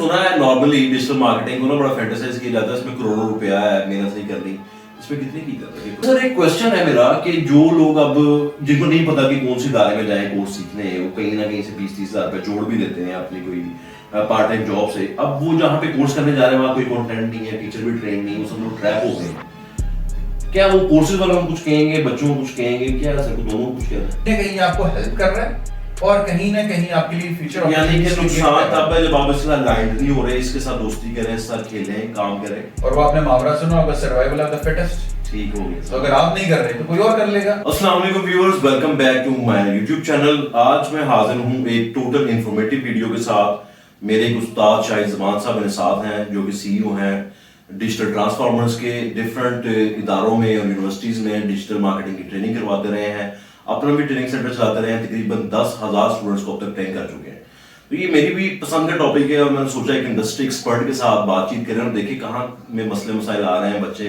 सुना है normally digital marketing को ना बड़ा फैंटेसाइज किया जाता है, इसमें करोड़ों रुपया है, मेहनत नहीं करनी। इसमें कितने की जाता है? सर एक क्वेश्चन है मेरा कि जो लोग अब जिनको नहीं पता कि कौन सी इदारे में जाए कोर्स सीखने, वो कहीं ना कहीं से 20-30 हज़ार रुपये जोड़ भी देते हैं अपनी कोई पार्ट टाइम जॉब से। अब वो जहाँ पे कोर्स करने जा रहे हैं वहाँ कोई कंटेंट नहीं है, टीचर भी ट्रेन नहीं, वो सब लोग ट्रैप हो गए। क्या वो कोर्सेज वालों को कुछ कहेंगे, बच्चों को कुछ कहेंगे, क्या सर दोनों को कुछ कहना है? कहीं आपको हेल्प कर रहा है और कहीं ना कहीं आपके लिए फ्यूचर यानी कि नुकसान तब है जब आप इसके साथ लाइंड नहीं हो रहे, इसके साथ दोस्ती करें, इसके साथ खेलें, काम करें। और वो आपने मुहावरा सुना होगा, सर्वाइवल ऑफ द फिटेस्ट। ठीक हो गया। तो अगर आप नहीं कर रहे तो कोई और कर लेगा। अस्सलाम वालेकुम viewers, welcome back to my YouTube channel. आज मैं हाजिर हूँ एक टोटल इंफॉर्मेटिव वीडियो के साथ। मेरे एक उस्ताद शाहिद जमान साहब मेरे साथ हैं, जो कि सीईओ हैं डिजिटल ट्रांसफॉर्मर्स के। डिफरेंट इदारों में और यूनिवर्सिटीज़ में डिजिटल मार्केटिंग की ट्रेनिंग करवाते रहे हैं, अपना भी ट्रेनिंग सेंटर चलाते रहे हैं। तकरीबन 10,000 स्टूडेंट्स को अब तक ट्रेन कर चुके हैं। तो ये मेरी भी पसंद का टॉपिक है और मैंने सोचा एक इंडस्ट्री एक्सपर्ट के साथ बातचीत करें और देखें कहाँ में मसले मसाइल आ रहे हैं, बच्चे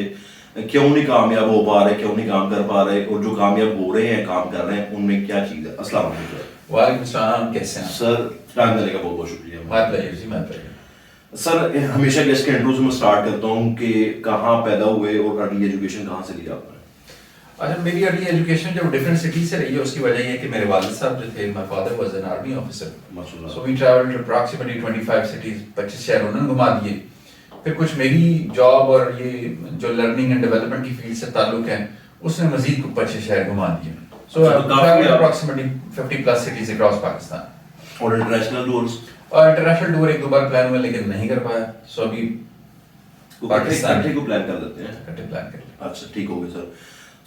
क्यों नहीं कामयाब हो पा रहे, क्यों नहीं काम कर पा रहे, और जो कामयाब हो रहे हैं, काम कर रहे हैं, उनमें क्या चीज़ है। अस्सलाम वालेकुम। वालेकुम सलाम, कैसे हैं सर? टाइम देने का बहुत बहुत शुक्रिया। माय प्लेजर जी, माय प्लेजर। सर हमेशा गेस्ट के इंट्रो से मैं स्टार्ट करता हूँ कि कहाँ पैदा हुए और अर्ली एजुकेशन कहाँ से ली आपने? अच्छा, मेरी अर्ली एजुकेशन जब डिफरेंट सिटी से रही है, उसकी वजह ये है कि मेरे वालिद साहब जो थे, my father was an army officer, माशाल्लाह। So we travelled approximately 25 cities, 25 शहर उन्होंने घुमा दिए। फिर कुछ मेरी जॉब और ये जो लर्निंग एंड डेवलपमेंट की फील्ड से ताल्लुक है, उसने मजीद 25 शहर घुमा दिए। So approximately 50 plus cities across Pakistan. और इंटरनेशनल टूर्स? और इंटरनेशनल टूर एक दो बार प्लान हुआ लेकिन नहीं कर पाया। सो अभी पाकिस्तान को प्लान कर लेते हैं। इकट्ठे प्लान कर लिया। अच्छा, ठीक हो गया सर।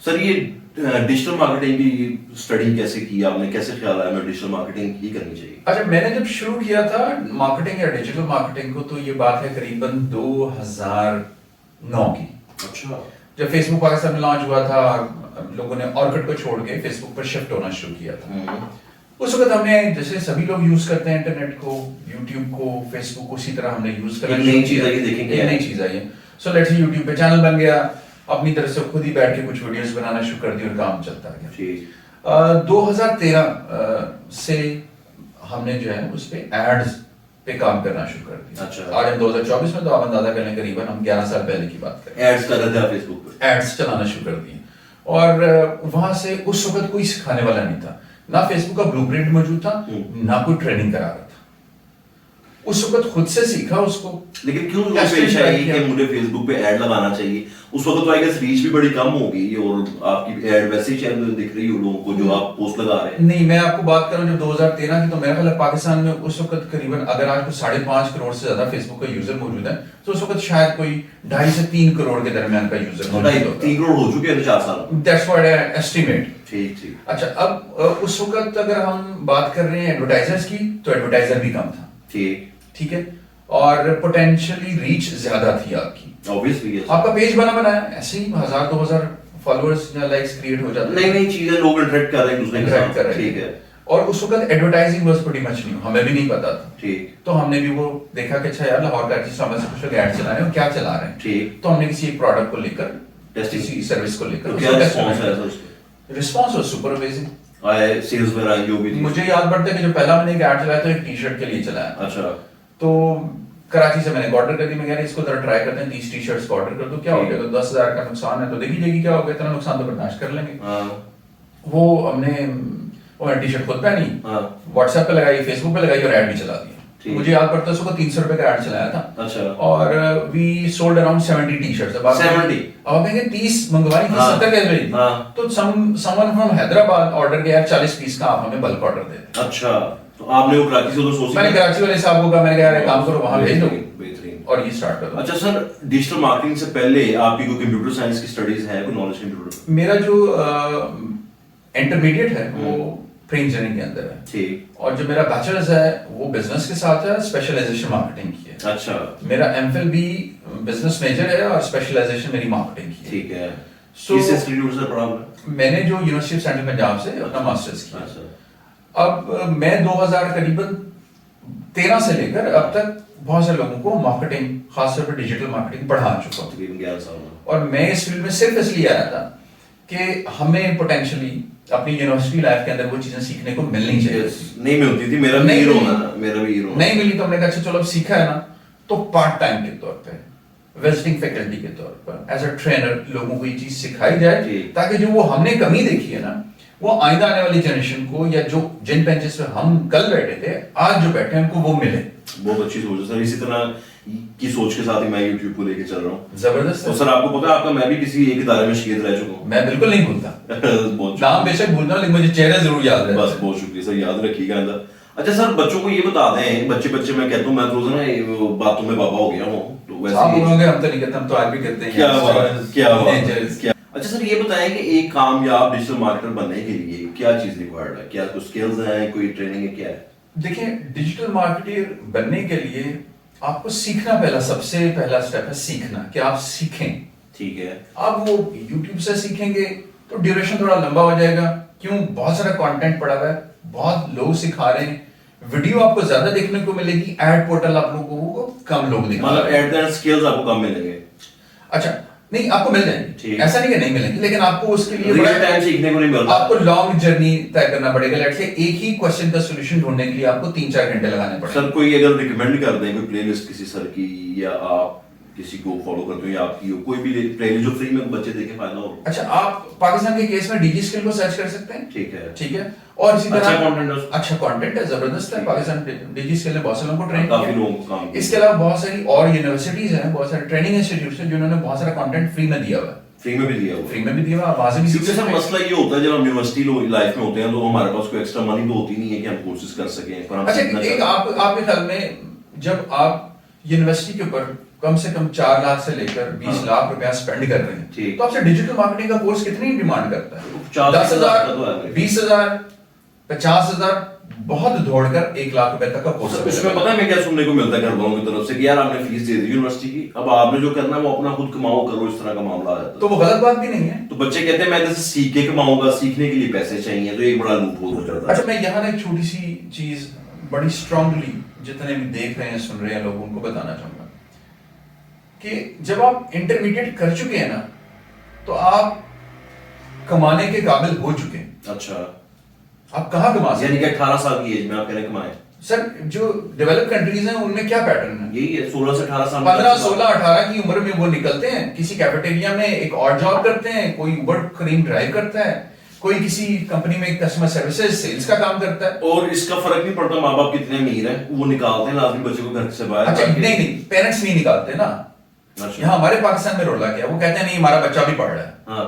सर ये डिजिटल मार्केटिंग की स्टडी कैसे की आपने, कैसे ख्याल आया मैं डिजिटल मार्केटिंग ही करनी चाहिए? अच्छा, मैंने जब शुरू किया था मार्केटिंग या डिजिटल मार्केटिंग को, तो ये बात है करीबन 2009 की। अच्छा। जब फेसबुक पाकिस्तान में लॉन्च हुआ था, लोगों ने ऑर्कुट को छोड़ के फेसबुक पर शिफ्ट होना शुरू किया था। उस वक्त हमने, जैसे सभी लोग यूज करते हैं इंटरनेट को, यूट्यूब को, फेसबुक को, उसी तरह हमने यूज करना। नई चीज आई, देखेंगे नई चीज आई है। सो लेट्स से यूट्यूब पे चैनल बन गया, अपनी तरफ से खुद ही बैठ के कुछ वीडियोस बनाना शुरू कर दी और काम चलता गया। ठीक। 2013 से हमने जो है उस पे एड्स पे काम करना शुरू कर दिया। अच्छा। और 2024 में तो आप अंदाजा कर लें, करीबन हम 11 साल पहले की बात करें, एड्स कर रहे थे फेसबुक पे? एड्स चलाना शुरू कर दिए। और वहां से उस वक्त कोई सिखाने वाला नहीं था, ना फेसबुक का ब्लूप्रिंट मौजूद था, ना कोई ट्रेनिंग करा रहा था। उस वक्त खुद से सीखा उसको। लेकिन क्यों पेश आई कि मुझे फेसबुक पे ऐड लगाना चाहिए? उस वक्त तो आई गेस रीच भी बड़ी कम होगी और आपकी ऐड वैसे ही चैनल दिख रही हो लोगों को जो आप पोस्ट लगा रहे हैं। नहीं, मैं आपको बात करूं जब 2013 की, तो मेरा ख्याल है पाकिस्तान में उस वक्त करीबन, अगर आज को 5.5 करोड़ से ज्यादा फेसबुक का यूजर मौजूद है, तो उस वक्त शायद कोई 2.5 से 3 करोड़ के दरमियान का यूजर मौजूद होगा। 3 करोड़ हो चुके हैं 4 साल। That's what I estimate. ठीक ठीक। अच्छा, अब उस वक्त अगर हम बात कर रहे हैं एडवर्टाइजर्स की, तो एडवर्टाइजर भी कम था। ठीक ठीक है। और पोटेंशियली रीच ज्यादा थी आपकी। ऑब्वियसली आपका पेज बनाया ऐसे ही 1000-2000 फॉलोअर्स या लाइक्स क्रिएट हो जाते हैं। नई नई चीजें लोग इंटरेक्ट कर रहे हैं दूसरे के साथ। ठीक है। और उस वक्त advertising was pretty much new, हमें भी नहीं पता था। ठीक। तो हमने भी वो देखा कि अच्छा यार, लाहौर का आर्टिस्ट हमें से कुछ लोग ऐड चला रहे हैं, क्या चला रहे हैं। ठीक। तो हमने किसी एक प्रोडक्ट को लेकर, किसी सर्विस को लेकर, क्या रिस्पांस आया था उसका? Response was super amazing. आए सेल्स में आई जो भी थी। मुझे याद पड़ता है कि जो पहला मैंने एक ऐड चलाया तो एक टी-शर्ट के लिए चलाया। अच्छा। तो कराची से मैंने ऑर्डर कर दी। मैं कह रहा इसको जरा ट्राई करते हैं, 30 टी-शर्ट्स को ऑर्डर कर दो, क्या हो गया? तो 10,000 का नुकसान है, तो देखी जाएगी क्या हो गया, इतना नुकसान तो बर्दाश्त कर लेंगे। वो हमने टी-शर्ट खुद पहनी, व्हाट्सएप पे लगाई, फेसबुक पे लगाई और ऐड भी चला दिया। मुझे याद पड़ता है उसको 300 रुपए का ऐड चलाया था। अच्छा। और वी सोल्ड अराउंड 70 टी-शर्ट्स। अब 70? अब कहेंगे 30 मंगवाई थी, 70 कैसे भेजी? तो समवन फ्रॉम हैदराबाद ऑर्डर किया, 40 पीस का आप हमें बल्क ऑर्डर दे दें। अच्छा, तो आपने वो कराची से तो सोच, मैंने कराची वाले साहब को कहा, मैंने कहा यार काम करो, वहां भेज दो और ये स्टार्ट कर दो। अच्छा सर, डिजिटल मार्केटिंग से पहले आपकी कोई कंप्यूटर साइंस की स्टडीज है, कोई नॉलेज कंप्यूटर? मेरा जो इंटरमीडिएट है वो प्री इंजीनियरिंग के अंदर है। ठीक। और जो मेरा बैचलर्स है वो बिजनेस के साथ है, स्पेशलाइजेशन मार्केटिंग की है। अच्छा। मेरा एमफिल भी बिजनेस मेजर है और स्पेशलाइजेशन मेरी मार्केटिंग की है। ठीक है। किस इंस्टीट्यूट से पढ़ा आपने? मैंने जो यूनिवर्सिटी ऑफ सेंट्रल पंजाब से अपना मास्टर्स किया। अच्छा। अब मैं 2000 करीबन 13 से लेकर अब तक बहुत सारे लोगों को मार्केटिंग, खासतौर पर डिजिटल मार्केटिंग पढ़ा चुका हूँ। तकरीबन 11 साल। और मैं इस फील्ड में सिर्फ इसलिए आया था कि हमें पोटेंशियली अपनी यूनिवर्सिटी लाइफ के अंदर वो चीजें सीखने को मिलनी चाहिए। नहीं मिलती थी, मेरा भी हीरो ना, मेरा भी हीरो नहीं मिली, तो हमने कहा अच्छा चलो अब सीखा है ना, तो पार्ट टाइम के तौर पे विजिटिंग फैकल्टी के तौर पर एज अ ट्रेनर लोगों को ये चीज सिखाई जाए, ताकि जो वो हमने कमी देखी है ना, वो आइंदा आने वाली जनरेशन को, या जो जिन बेंचेस पे हम कल बैठे थे आज जो बैठे हैं उनको वो मिले। बहुत अच्छी सोच है सर, इसी तरह की सोच के साथ ही मैं YouTube को लेके चल रहा हूँ। जबरदस्त। तो सर आपको पता है आपका, मैं भी किसी एक इदारे में शागिर्द रह चुका हूँ। मैं बिल्कुल नहीं भूलता बहुत नाम बेशक भूलता हूँ, लेकिन मुझे चेहरे जरूर याद रहते हैं। बस बहुत शुक्रिया सर, याद रखिएगा अंदर। अच्छा सर, बच्चों को ये बता दें, बच्चे मैं कहता हूँ, मैं तो रोजाना ये बातों में बाबा हो गया हूँ, तो वैसे आप बोलोगे हम तो नहीं कहते, हम तो आज भी कहते हैं। क्या बात Teenagers। क्या। अच्छा सर, ये बताएं कि एक कामयाब डिजिटल मार्केटर बनने के लिए क्या चीज रिक्वायर्ड है? क्या कुछ स्किल्स हैं, कोई ट्रेनिंग है, क्या है? देखिए, डिजिटल मार्केटर बनने के लिए आपको सीखना, सबसे पहला स्टेप है सीखना, कि आप सीखें। ठीक है। आप वो YouTube से सीखेंगे तो ड्यूरेशन थोड़ा लंबा हो जाएगा, क्यों? बहुत सारा कंटेंट पड़ा हुआ है, बहुत लोग सिखा रहे हैं, वीडियो आपको ज्यादा देखने को मिलेगी, एड पोर्टल आप लोगों को कम लोग दिखा मतलब एट द एंड स्किल्स आपको कम मिलेंगे। अच्छा, नहीं, आपको मिल जाएंगे, ऐसा नहीं कि नहीं मिलेंगे, लेकिन आपको उसके लिए रियल टाइम सीखने को नहीं मिलता। आपको लॉन्ग जर्नी तय करना पड़ेगा। लेट्स से एक ही क्वेश्चन का सॉल्यूशन ढूंढने के लिए आपको 3-4 घंटे लगाने पड़ेंगे। सर कोई अगर रिकमेंड कर दें कोई प्लेलिस्ट किसी सर की, या आप किसी को फॉलो करते हो, या आपकी हो कोई भी प्लेलिस्ट जो फ्री में बच्चे देखे फायदा हो। अच्छा, आप पाकिस्तान के केस में डीजी स्किल को सर्च कर सकते हैं। ठीक है, ठीक है। और इसी तरह अच्छा कंटेंट है, जबरदस्त है। पाकिस्तान डीजी स्किल ने बहुत से लोगों को ट्रेन काफी लोगों को काम। इसके अलावा बहुत सारी और यूनिवर्सिटीज हैं, बहुत सारे ट्रेनिंग इंस्टीट्यूट्स हैं जिन्होंने बहुत सारा कंटेंट फ्री में दिया हुआ है। फ्री में भी दिया हुआ, फ्री में भी दिया हुआ, वहां से भी सीख सकते हैं। मसला ये होता है जब हम यूनिवर्सिटी लाइफ में होते हैं तो हमारे पास कोई एक्स्ट्रा मनी तो होती नहीं है कि हम कोर्सेज कर सकें, पर हम अच्छा, एक आपके ख्याल में जब आप यूनिवर्सिटी के ऊपर कम से कम 4 लाख से लेकर 20 लाख रुपया स्पेंड कर रहे हैं, तो आपसे डिजिटल मार्केटिंग का कोर्स कितनी डिमांड करता है? 10,000, 20,000, 50,000, बहुत दौड़कर 1 लाख रुपए तक का कोर्स। उसमें पता है मैं क्या सुनने को मिलता है घर वालों की तरफ से कि यार आपने फीस दे दी यूनिवर्सिटी की, अब आपने जो करना है वो अपना खुद कमाओ, करो, इस तरह का मामला आ जाता है। तो वो गलत बात भी नहीं है। तो बच्चे कहते हैं मैं जैसे सीख के कमाऊंगा, सीखने के लिए पैसे चाहिए, तो एक बड़ा लूप होल हो जाता है। अच्छा, मैं यहाँ ना एक छोटी सी चीज बड़ी स्ट्रांगली जितने भी देख रहे हैं, सुन रहे हैं लोग, उनको बताना चाहूंगा कि जब आप इंटरमीडिएट कर चुके हैं ना, तो आप कमाने के काबिल हो चुके हैं। अच्छा, आप कहाँ कमा सकते हैं? यानी कि 18 साल की एज में आप कह रहे हैं कमाए? सर, जो डेवलप कंट्रीज हैं उनमें क्या पैटर्न है? यही है, 16 से 18 साल, 15, 16, 18 की उम्र में वो निकलते हैं, किसी कैफेटेरिया में एक और जॉब करते हैं, कोई उबर क्रीम ड्राइव करता है, कोई किसी कंपनी में कस्टमर सर्विसेज सेल्स का काम करता है। और इसका फर्क नहीं पड़ता माँ बाप कितने अमीर हैं, वो निकालते हैं लाजमी बच्चे को घर से बाहर। अच्छा, नहीं, पेरेंट्स नहीं निकालते ना। यहाँ हमारे पाकिस्तान में रोला क्या, वो कहते हैं नहीं हमारा बच्चा भी पढ़ रहा है। हाँ,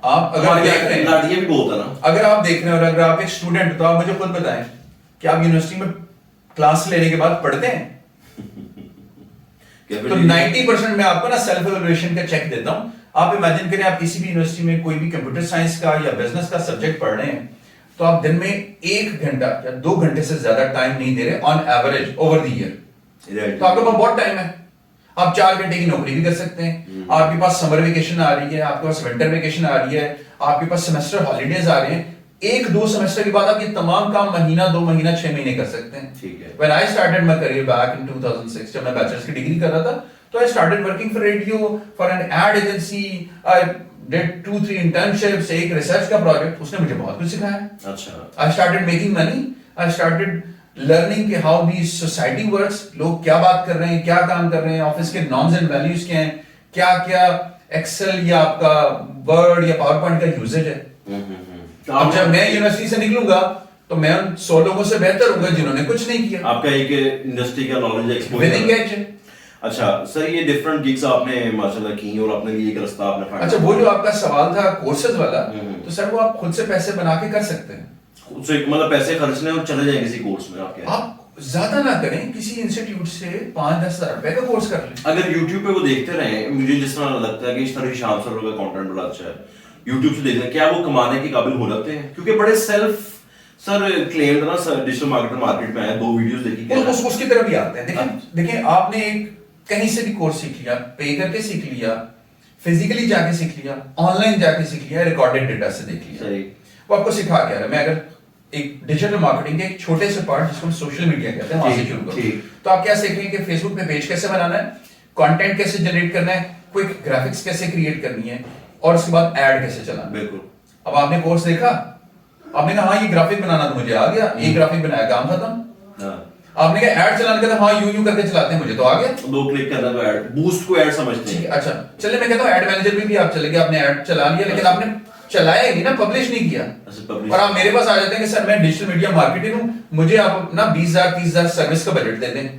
आप अगर देख रहे हैं, लाड़ियाँ भी बहुत है ना, अगर आप देख रहे हैं और अगर आप एक स्टूडेंट, तो आप मुझे खुद बताएं कि आप यूनिवर्सिटी में क्लास लेने के बाद पढ़ते हैं? तो 90% में आपको ना सेल्फ इवैल्यूएशन का चेक देता हूं। आप इमेजिन करें, आप किसी भी यूनिवर्सिटी में कोई भी कंप्यूटर साइंस का या बिजनेस का सब्जेक्ट पढ़ रहे हैं, तो आप दिन में 1 घंटा या 2 घंटे से ज्यादा टाइम नहीं दे रहे on average over the year. तो आपके पास बहुत टाइम है, आप 4 घंटे की नौकरी भी कर सकते हैं। आपके पास समर वेकेशन आ रही है, आपके पास विंटर वेकेशन आ रही है, आपके पास सेमेस्टर हॉलीडेज आ रहे हैं। 1-2 सेमेस्टर के बाद आप ये तमाम काम महीना, 2 महीना, 6 महीने कर सकते हैं। ठीक है। When I started my career back in 2006, जब मैं बैचलर्स की डिग्री कर रहा था, तो I started working for radio, for an ad agency. I did 2-3 internships, एक रिसर्च का प्रोजेक्ट, उसने मुझे बहुत कुछ सिखाया। अच्छा। I started making money. I started learning कि how the society works, लोग क्या बात कर रहे हैं, क्या काम कर रहे हैं, ऑफिस के नॉर्म्स एंड वैल्यूज क्या हैं, क्या क्या एक्सेल या आपका वर्ड या पावर पॉइंट का यूजेज है। अब जब मैं यूनिवर्सिटी से निकलूंगा तो मैं उन 100 लोगों से बेहतर होऊंगा जिन्होंने कुछ नहीं किया। आपका एक इंडस्ट्री का नॉलेज एक्सपोजर है। अच्छा सर, ये डिफरेंट गिग्स आपने माशाल्लाह की और अपने लिए एक रास्ता आपने फाइंड। अच्छा, वो जो आपका सवाल था कोर्सेज वाला, तो सर वो आप खुद से पैसे बना के कर सकते हैं। खुद से मतलब पैसे खर्चने और चले जाएंगे किसी कोर्स में? आप ज्यादा ना करें, किसी इंस्टीट्यूट से 5-10 हजार रुपए का कोर्स कर लें। अगर YouTube पे वो देखते रहे, मुझे जिस तरह लगता है कि इस तरह शाम सर का कंटेंट बड़ा अच्छा है, YouTube से देखते हैं, क्या वो कमाने के काबिल हो जाते हैं? क्योंकि बड़े सेल्फ सर क्लेम्ड ना सर डिजिटल मार्केट में है, 2 वीडियोस देखी क्या उसकी तरफ भी आते हैं। देखिए आपने एक कहीं से भी कोर्स सीख लिया, पे करके सीख लिया, फिजिकली जाके सीख लिया, ऑनलाइन जाके सीख लिया, रिकॉर्डेड डेटा से देख लिया, सही, वो आपको सिखा क्या रहा है। मैं अगर एक डिजिटल मार्केटिंग के एक छोटे से पार्ट जिसको हम सोशल मीडिया कहते हैं वहां से शुरू करूं, तो आप क्या सीख रहे हैं कि फेसबुक पे पेज कैसे बनाना है, कंटेंट कैसे जनरेट करना है, क्विक ग्राफिक्स कैसे क्रिएट करनी है, और उसके बाद ऐड कैसे चलाना। बिल्कुल। अब आपने कोर्स देखा, आपने कहा हाँ ये ग्राफिक बनाना तो मुझे आ गया, एक ग्राफिक बनाया, काम खत्म। आपने क्या ऐड चलाने का था, हाँ यूं करके चलाते हैं, मुझे तो आ गया। 2 क्लिक करना तो ऐड, बूस्ट को ऐड समझते हैं। अच्छा चलिए, मैं कहता हूँ ऐड मैनेजर में भी आप चले गए, आपने ऐड चला लिया, लेकिन आपने चलाया ही नहीं ना, पब्लिश नहीं किया। और आप मेरे पास आ जाते हैं कि सर मैं डिजिटल मीडिया मार्केटिंग हूं, मुझे आप ना 20,000 30,000 सर्विस का बजट दे दें।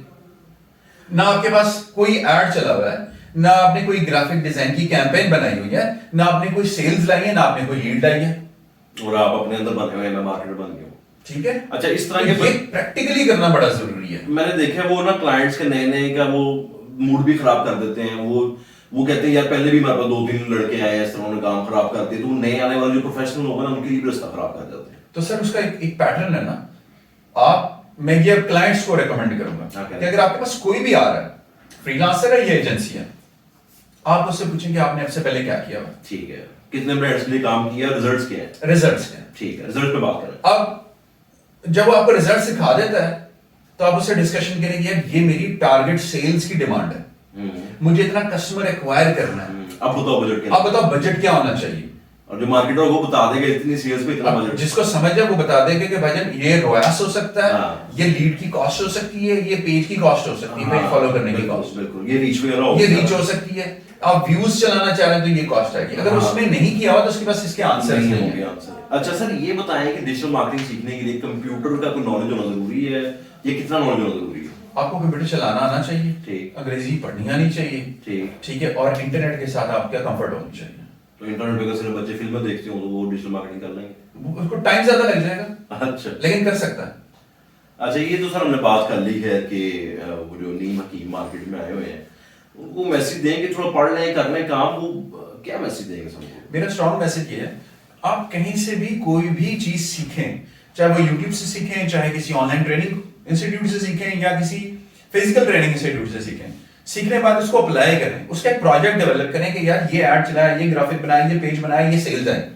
ना आपके पास कोई ऐड चला हुआ है, ना आपने कोई ग्राफिक डिजाइन की कैंपेन बनाई हुई है, ना आपने कोई सेल्स लाई है, ना आपने कोई लीड लाई है, और आप अपने अंदर बने हुए हैं, मैं मार्केटर बन गया हूं। ठीक है। अच्छा, इस तरह के ये प्रैक्टिकली करना बड़ा जरूरी है। मैंने देखा वो ना क्लाइंट्स के नए का वो मूड भी खराब कर देते हैं। वो कहते हैं यार पहले भी मेरे पास 2-3 लड़के आए हैं, इस तरह उन्होंने काम खराब कर दिया, तो नए आने वाले जो प्रोफेशनल होगा ना, उनके लिए भी रास्ता खराब कर जाते हैं। तो सर उसका एक पैटर्न है ना, मैं ये क्लाइंट्स को रेकमेंड करूंगा कि अगर आपके पास कोई भी आ रहा है, फ्रीलांसर है या एजेंसी है, आप उससे पूछें कि आपने सबसे पहले क्या किया हुआ। ठीक है, कितने ब्रांड्स के लिए काम किया, रिजल्ट्स क्या है। रिजल्ट्स क्या है, ठीक है, रिजल्ट पे बात करें। अब जब वो आपको रिजल्ट सिखा देता है तो आप उससे डिस्कशन करेंगे, यार ये मेरी टारगेट सेल्स की डिमांड है, मुझे इतना कस्टमर एक्वायर करना है, अब बताओ बजट क्या, अब बताओ बजट क्या होना चाहिए। और जो मार्केटर वो बता देगा इतनी सेल्स पे इतना बजट, जिसको समझ है वो बता देगा कि भाईजान ये रोयास हो सकता है, हाँ। ये लीड की कॉस्ट हो सकती है, ये पेज की कॉस्ट हो सकती है, पेज फॉलो करने की कॉस्ट, बिल्कुल ये रीच वगैरह हो, ये रीच हो सकती है, आप व्यूज चलाना चाह रहे हैं तो ये कॉस्ट आएगी। अगर उसने नहीं किया हुआ तो उसके पास इसके आंसर नहीं होंगे। अच्छा सर, ये बताएं कि डिजिटल मार्केटिंग सीखने के लिए कंप्यूटर का कोई नॉलेज होना जरूरी है, ये कितना नॉलेज होना जरूरी है। आपको कंप्यूटर चलाना आना चाहिए, ठीक, अंग्रेजी पढ़नी आनी चाहिए, ठीक, ठीक है, और इंटरनेट के साथ आपका कंफर्ट होनी चाहिए। तो इंटरनेट पे अगर बच्चे फिल्में देखते हो तो वो डिजिटल मार्केटिंग कर लेंगे, उसको टाइम ज्यादा लग जाएगा, अच्छा लेकिन कर सकता है। अच्छा, ये तो सर हमने बात कर ली है कि वो जो नीम हकीम मार्केट में आए हुए हैं, उनको मैसेज देंगे थोड़ा पढ़ लें, कर लें काम, वो क्या मैसेज देंगे सबको। मेरा स्ट्रॉन्ग मैसेज ये है, आप कहीं से भी कोई भी चीज सीखें, चाहे वो यूट्यूब से सीखें, चाहे किसी ऑनलाइन ट्रेनिंग इंस्टीट्यूट से सीखें, या किसी फिजिकल ट्रेनिंग इंस्टीट्यूट से सीखें, सीखने के बाद उसको अप्लाई करें, उसका एक प्रोजेक्ट डेवलप करें कि यार ये ऐड चलाया, ये ग्राफिक बनाया, ये पेज बनाया, ये सेल्स आए।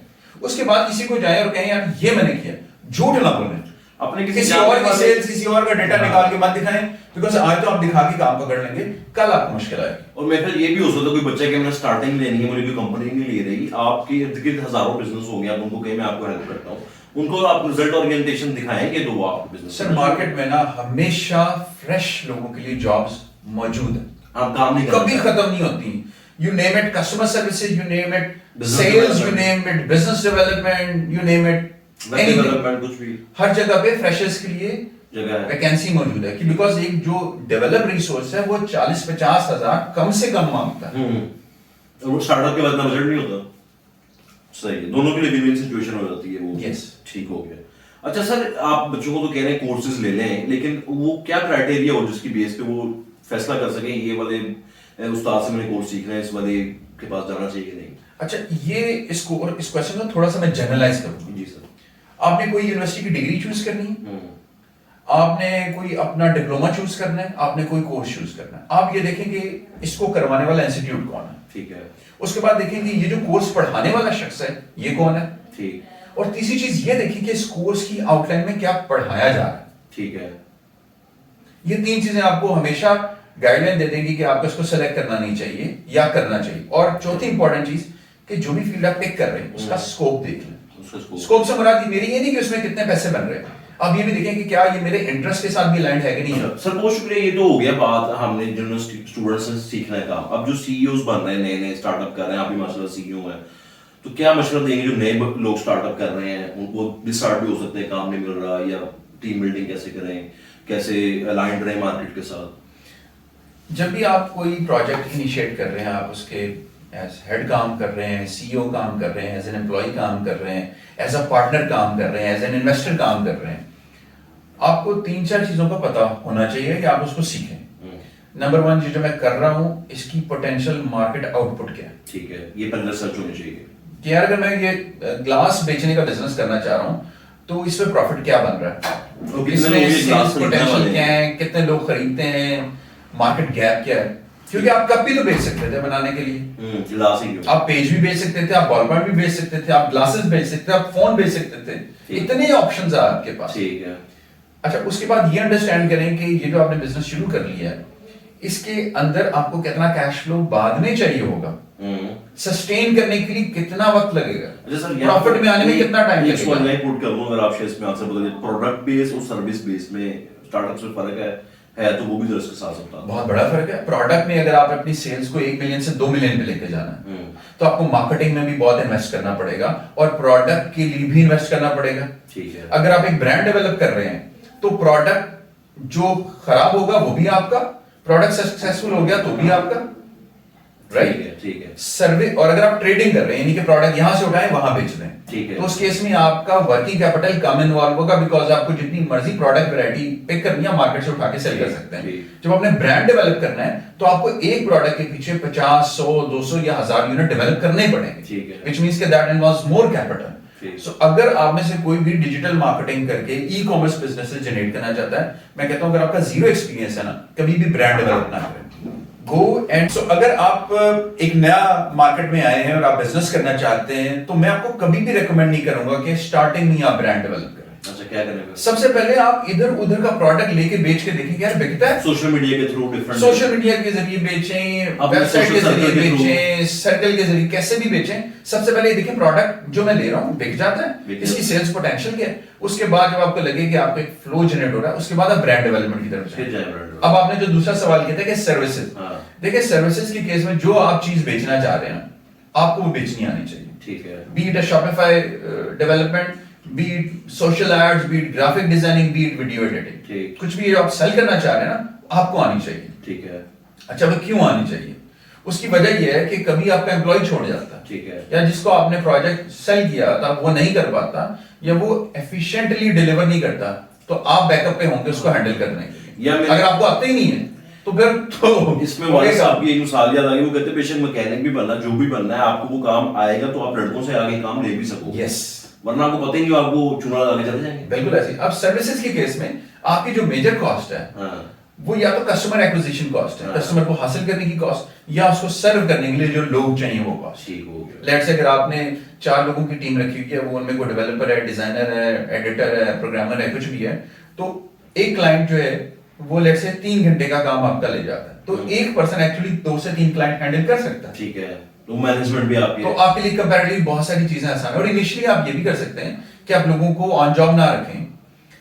उसके बाद किसी को जाए और कहें यार ये मैंने किया, झूठ ना बोलें, अपने किसी और की सेल्स, किसी और का डेटा निकाल के मत दिखाएं, बिकॉज़ आज तो आप दिखा के काम पकड़ लेंगे, कल आपको मुश्किल आएगी। और मेरे ख्याल ये भी हो सकता है कोई बच्चा कि मैंने स्टार्टिंग लेनी है, मुझे कोई कंपनी नहीं ले रही, आपके इर्द गिर्द हजारों बिजनेस हो गए, आप उनको कहें मैं आपको हेल्प करता हूँ, उनको आप रिजल्ट ओरिएंटेशन दिखाएंगे तो वो आपको बिजनेस। सर मार्केट में ना हमेशा फ्रेश लोगों के लिए जॉब्स मौजूद है, आप काम नहीं कभी खत्म नहीं होती। You name it, customer services, you name it sales, you name it business development, you name it development, कुछ भी हर जगह पे फ्रेशर्स के लिए जगह है, वैकेंसी मौजूद है, कि बिकॉज एक जो डेवलप रिसोर्स है वो 40-50 हजार कम से कम मांगता है। और वो स्टार्टअप के बाद ना बजट नहीं होता, सही है, दोनों के लिए विन-विन सिचुएशन हो जाती है वो। यस, ठीक हो गया। अच्छा सर, आप बच्चों को तो कह रहे हैं कोर्सेज ले लें, लेकिन वो क्या क्राइटेरिया हो जिसकी बेस पे वो फैसला कर सके ये वाले उस्ताद से मैंने कोर्स सीखना है, इस वाले के पास जाना चाहिए कि नहीं। अच्छा, ये इस क्वेश्चन को थोड़ा सा मैं जनरलाइज करूंगा। जी सर। आपने कोई यूनिवर्सिटी की डिग्री चूज करनी है, आपने कोई अपना डिप्लोमा चूज करना है, आपने कोई कोर्स चूज करना है, आप ये देखेंगे इसको करवाने वाला इंस्टीट्यूट कौन है, ठीक है, उसके बाद देखेंगे ये जो कोर्स पढ़ाने वाला शख्स है ये कौन है, ठीक, और तीसरी चीज ये देखिए कि इस कोर्स की आउटलाइन में क्या पढ़ाया जा रहा है, ठीक है। ये 3 चीजें आपको हमेशा गाइडलाइन दे देंगी कि आपको इसको सेलेक्ट करना नहीं चाहिए या करना चाहिए। और चौथी इंपॉर्टेंट चीज कि जो भी फील्ड आप पिक कर रहे हैं उसका स्कोप देख लें। स्कोप से मुराद मेरी ये नहीं कि उसमें कितने पैसे बन रहे हैं, अब ये भी देखें कि क्या ये मेरे इंटरेस्ट के साथ भी अलाइंड है कि नहीं है। सर बहुत शुक्रिया, ये तो हो गया बात, हमने जो स्टूडेंट्स से सीखना है काम। अब जो सीईओज बन रहे हैं, नए नए स्टार्टअप कर रहे हैं, आप भी माशाल्लाह सीईओ हैं, तो क्या मशवरा देंगे जो नए लोग स्टार्टअप कर रहे हैं, उनको डिस्टार्ट भी हो सकते हैं, काम नहीं मिल रहा, या टीम बिल्डिंग कैसे करें, कैसे अलाइंड रहें मार्केट के साथ। जब भी आप कोई प्रोजेक्ट इनिशिएट कर रहे हैं, आप उसके एज हेड काम कर रहे हैं, सीईओ काम कर रहे हैं, एज एन एम्प्लॉय काम कर रहे हैं, एज अ पार्टनर काम कर रहे हैं, एज एन इन्वेस्टर काम कर रहे हैं, आपको 3-4 चीजों का पता होना चाहिए कि आप उसको सीखें। नंबर 1, जो मैं कर रहा हूं इसकी पोटेंशियल मार्केट आउटपुट क्या है, ठीक है, ये पहले रिसर्च होनी चाहिए कि यार अगर मैं ये ग्लास बेचने का बिजनेस करना चाह रहा हूं तो इसमें प्रॉफिट क्या बन रहा है, इसमें सेल्स पोटेंशियल क्या है, कितने लोग खरीदते हैं, मार्केट गैप क्या है, क्योंकि आप कप भी तो बेच सकते थे बनाने के लिए, गिलास ही क्यों, आप पेज भी बेच सकते थे, आप बॉल पॉइंट भी बेच सकते थे, आप ग्लासेस बेच सकते थे, आप फोन बेच सकते थे, इतने ऑप्शंस है आपके पास। ठीक है। अच्छा, उसके बाद ये अंडरस्टैंड करें कि ये जो आपने बिजनेस शुरू कर लिया है इसके अंदर आपको कितना कैश फ्लो बाद में चाहिए होगा, सस्टेन करने के लिए कितना वक्त लगेगा, प्रॉफिट में आने में कितना टाइम लगेगा। मैं पुट करूं, अगर आप शेयर्स में आंसर बदलिए, प्रोडक्ट बेस और सर्विस बेस में स्टार्टअप्स में फर्क है तो वो भी जरा इसके साथ बता दो। बहुत बड़ा फर्क है। प्रोडक्ट में अगर आप अपनी सेल्स को 1 मिलियन से 2 मिलियन पे लेके जाना है तो आपको मार्केटिंग में भी बहुत इन्वेस्ट करना पड़ेगा और प्रोडक्ट के लिए भी इन्वेस्ट करना पड़ेगा। ठीक है। अगर आप एक ब्रांड डेवलप कर रहे हैं तो प्रोडक्ट जो खराब होगा वो भी आपका, प्रोडक्ट सक्सेसफुल हो गया तो भी आपका, राइट? ठीक है। सर्वे, और अगर आप ट्रेडिंग कर रहे हैं यानी कि प्रोडक्ट यहां से उठाएं वहां बेच रहे हैं, ठीक है, तो उस केस में आपका वर्किंग कैपिटल कम इन्वॉल्व होगा, बिकॉज आपको जितनी मर्जी प्रोडक्ट वैरायटी पिक करनी है मार्केट से उठा के सेल कर सकते हैं। जब आपने ब्रांड डेवलप करना है तो आपको एक प्रोडक्ट के पीछे 50, 100, 200 या 1000 यूनिट डेवलप करने पड़ेंगे, व्हिच मींस के दैट इन्वॉल्व्स मोर कैपिटल। सो अगर आप में से कोई भी डिजिटल मार्केटिंग करके ई कॉमर्स बिजनेस जनरेट करना चाहता है, मैं कहता हूं अगर आपका जीरो एक्सपीरियंस है ना, कभी भी ब्रांड डेवलप ना करें, गो एंड। सो अगर आप एक नया मार्केट में आए हैं और आप बिजनेस करना चाहते हैं तो मैं आपको कभी भी रेकमेंड नहीं करूंगा कि स्टार्टिंग में आप ब्रांड डेवलप करें। अच्छा, क्या करेंगे? सबसे पहले आप इधर उधर का प्रोडक्ट लेके बेच के देखें यार बिकता है। सोशल मीडिया के थ्रू, डिफरेंट सोशल मीडिया के जरिए बेचें, वेबसाइट के जरिए बेचें, सर्कल के जरिए, कैसे भी बेचें। सबसे पहले देखें प्रोडक्ट जो मैं ले रहा हूँ बिक जाता है, इसकी सेल्स पोटेंशियल क्या है। उसके बाद जब आपको लगे कि आपको एक फ्लो जनरेट हो रहा है, उसके बाद आप ब्रांड डेवलपमेंट की तरफ जाएं। अब आपने जो दूसरा सवाल किया था कि सर्विसेज, देखिए सर्विसेज के केस में जो आप चीज बेचना चाह रहे हैं आपको वो बेचनी आनी चाहिए। ठीक है। Be it Shopify development, be it social ads, be it graphic designing, be it video editing, कुछ भी आप सेल करना चाह रहे हैं ना आपको आनी चाहिए। ठीक है। अच्छा, वो क्यों आनी चाहिए? उसकी वजह यह है कि कभी आपका एम्प्लॉय छोड़ जाता है, ठीक है, या जिसको आपने प्रोजेक्ट सेल किया था वो नहीं कर पाता या वो एफिशिएंटली डिलीवर नहीं करता, तो आप बैकअप पे होंगे उसको हैंडल करने के लिए। अगर आपको आता ही नहीं है तो फिर तो इसमें वाले साहब की एक मिसाल याद आ गई, वो कहते बेशक मैकेनिक भी बनना, जो भी बनना है, आपको वो काम आएगा तो आप लड़कों से आगे काम ले भी सकोगे। यस, वरना आपको पता ही नहीं, आपको चुना लगा के चले जाएंगे। बिल्कुल ऐसे। अब सर्विसेज के केस में आपकी जो मेजर कॉस्ट है वो या तो कस्टमर एक्विजिशन कॉस्ट है, कस्टमर को हासिल करने की कॉस्ट, या उसको सर्व करने के लिए जो लोग चाहिए वो कॉस्ट। ठीक हो गया। लेट्स से अगर आपने 4 लोगों की टीम रखी हुई है, वो उनमें कोई डेवलपर है, डिजाइनर है, एडिटर है, प्रोग्रामर है, कुछ भी है, तो एक क्लाइंट जो है वो लेट्स से 3 घंटे का काम आपका ले जाता है, तो एक पर्सन एक्चुअली 2 से 3 क्लाइंट हैंडल कर सकता है। ठीक है। तो मैनेजमेंट भी आपकी तो आपके लिए कंपैरेटिवली बहुत सारी चीजें आसान है। और इनिशियली आप ये भी कर सकते हैं कि आप लोगों को ऑन जॉब ना रखें,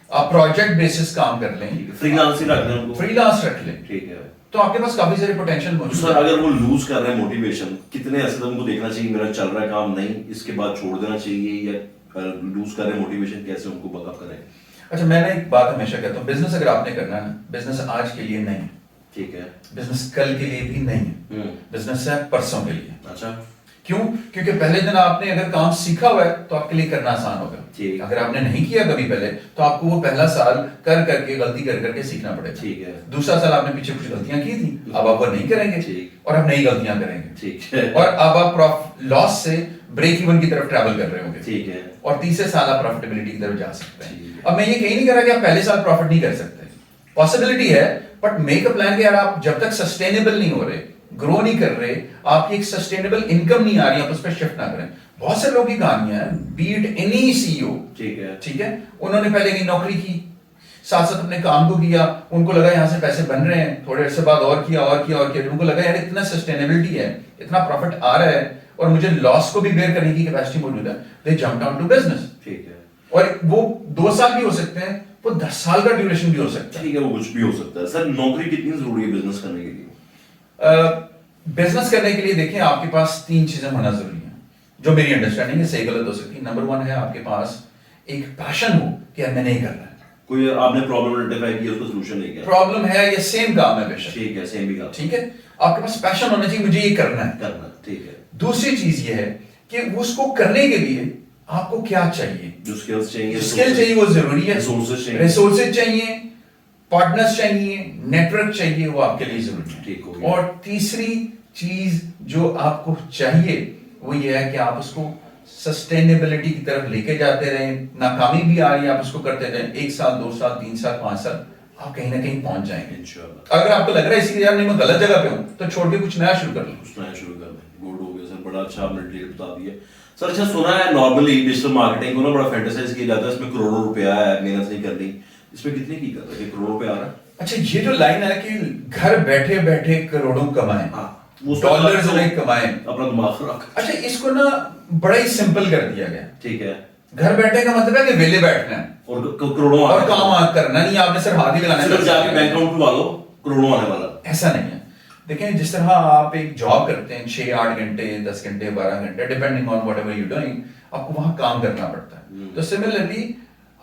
आप प्रोजेक्ट बेसिस काम कर लें, फ्रीलांस ही रख लें उनको, फ्रीलांस रख लें। ठीक है। तो आपके पास काफी सारे पोटेंशियल मौजूद है। सर अगर वो लूज कर रहे हैं मोटिवेशन, कितने ऐसे तो उनको देखना चाहिए मेरा चल रहा है काम नहीं, इसके बाद छोड़ देना चाहिए, या लूज कर रहे हैं मोटिवेशन, कैसे उनको बैकअप करें? अच्छा, मैंने एक बात हमेशा कहता हूँ, बिजनेस अगर आपने करना है ना, बिजनेस आज के लिए नहीं है, ठीक है, बिजनेस कल के लिए भी नहीं है, बिजनेस है परसों के लिए। अच्छा, क्यों? क्योंकि पहले दिन आपने अगर काम सीखा हुआ है तो आपके लिए करना आसान होगा। अगर आपने नहीं किया कभी पहले तो आपको वो पहला साल कर करके गलती कर करके सीखना पड़ेगा। ठीक है। दूसरा साल आपने पीछे कुछ गलतियां की थी, अब आप वो नहीं करेंगे और अब नई गलतियां करेंगे। ठीक है। और अब आप लॉस से ब्रेक इवन की तरफ ट्रैवल कर रहे होंगे। ठीक है। और तीसरे साल आप प्रॉफिटेबिलिटी की तरफ जा सकते हैं। अब मैं ये कहीं नहीं कह रहा कि आप पहले साल प्रॉफिट नहीं कर सकते, पॉसिबिलिटी है, बट मेक अ प्लान कि यार आप जब तक सस्टेनेबल नहीं हो रहे, ग्रो नहीं कर रहे, आपकी एक सस्टेनेबल इनकम नहीं आ रही, आप उस पर शिफ्ट ना करें। बहुत से लोगों की कहानियां हैं, बीट एनी सीईओ, ठीक है, उन्होंने पहले की नौकरी की, साथ साथ अपने काम को किया, उनको लगा यहां से पैसे बन रहे हैं, थोड़े अरसे बाद और किया, उनको लगा यार इतना सस्टेनेबिलिटी है, इतना प्रॉफिट आ रहा है और मुझे लॉस को भी बेयर करने की कैपेसिटी मौजूद है, दे जंप डाउन टू बिजनेस। ठीक है। और वो 2 साल भी हो सकते हैं, वो 10 साल का ड्यूरेशन भी हो सकता है। ठीक है, वो कुछ भी हो सकता है। सर नौकरी कितनी जरूरी है बिजनेस करने के लिए? बिजनेस करने के लिए देखिए आपके पास 3 चीजें होना जरूरी है, जो मेरी अंडरस्टैंडिंग है, सही गलत हो सकती है। नंबर 1 है आपके पास एक पैशन हो कि यार मैं नहीं करना है, कोई आपने प्रॉब्लम आइडेंटिफाई की, उसका सॉल्यूशन नहीं किया, प्रॉब्लम है या सेम काम है बेशक, ठीक है, सेम ही काम, ठीक है, आपके पास पैशन होना चाहिए, मुझे ये करना है। ठीक है। दूसरी चीज ये है कि उसको करने के लिए आपको क्या चाहिए, जो स्किल्स चाहिए, स्किल चाहिए वो जरूरी है, रिसोर्सेज चाहिए, पार्टनर्स चाहिए, नेटवर्क चाहिए, वो आपके लिए जरूरी है। ठीक हो गया। और तीसरी चीज जो आपको चाहिए वो ये है कि आप उसको सस्टेनेबिलिटी की तरफ लेके जाते रहें, नाकामी भी आ रही है आप उसको करते रहें, 1 साल 2 साल 3 साल 5 साल आप कहीं ना कहीं पहुंच जाएंगे इंशाल्लाह। अगर आपको लग रहा है इसी यार नहीं मैं गलत जगह पे हूं तो छोड़ के कुछ नया शुरू कर लो, कुछ नया शुरू कर लें। गुड हो गया सर, बड़ा अच्छा आपने डिटेल बता दिया। सर अच्छा, सुना है नॉर्मली डिजिटल मार्केटिंग को ना बड़ा फैंटेसाइज किया जाता है, इसमें करोड़ों रुपया है, मेहनत नहीं करनी, इसमें कितने की कर रहे हैं, करोड़ों रुपया आ रहा है? अच्छा, ये जो लाइन है कि घर बैठे बैठे करोड़ों कमाएं, डॉलर्स में कमाएं, अपना दिमाग खराब। अच्छा, इसको ना बड़ा ही सिंपल कर दिया गया। ठीक है। घर बैठने का मतलब है कि वेले बैठना है और करोड़ों और आने काम करना नहीं, आपने सिर्फ हाथ ही लगाना है, सिर्फ जाके बैंक अकाउंट खुलवा लो, करोड़ों आने वाला। ऐसा नहीं है। देखें, जिस तरह आप एक जॉब करते हैं 6-8 घंटे, 10 घंटे, 12 घंटे, depending on whatever you doing, आपको वहां काम करना पड़ता है। तो सिमिलरली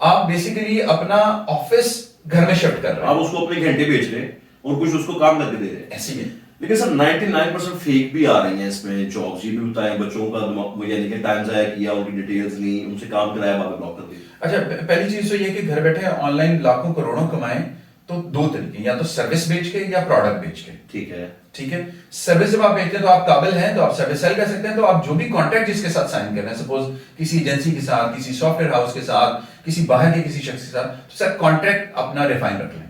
आप बेसिकली अपना ऑफिस घर में शिफ्ट कर रहे हैं, आप उसको अपने घंटे बेच रहे हैं और कुछ उसको काम करके दे रहे हैं। ऐसे ही। लेकिन सर 99% फेक भी आ रही हैं इसमें जॉब्स। ये भी बताएं, बच्चों का दिमाग यानी कि टाइम जाया किया, उनकी डिटेल्स ली, उनसे काम कराया, बाद में ब्लॉक कर दिया। अच्छा, पहली चीज तो ये कि घर बैठे ऑनलाइन लाखों करोड़ों कमाएं तो दो तरीके, या तो सर्विस बेच के या प्रोडक्ट बेच के। ठीक है। सर्विस जब आप बेचते हैं तो आप काबिल हैं तो आप सर्विस सेल कर सकते हैं, तो आप जो भी कॉन्ट्रैक्ट जिसके साथ साइन कर रहे हैं, सपोज किसी एजेंसी के साथ, किसी सॉफ्टवेयर हाउस के साथ, किसी बाहर के किसी शख्स के साथ, तो सर कॉन्ट्रैक्ट अपना रिफाइन रख लें।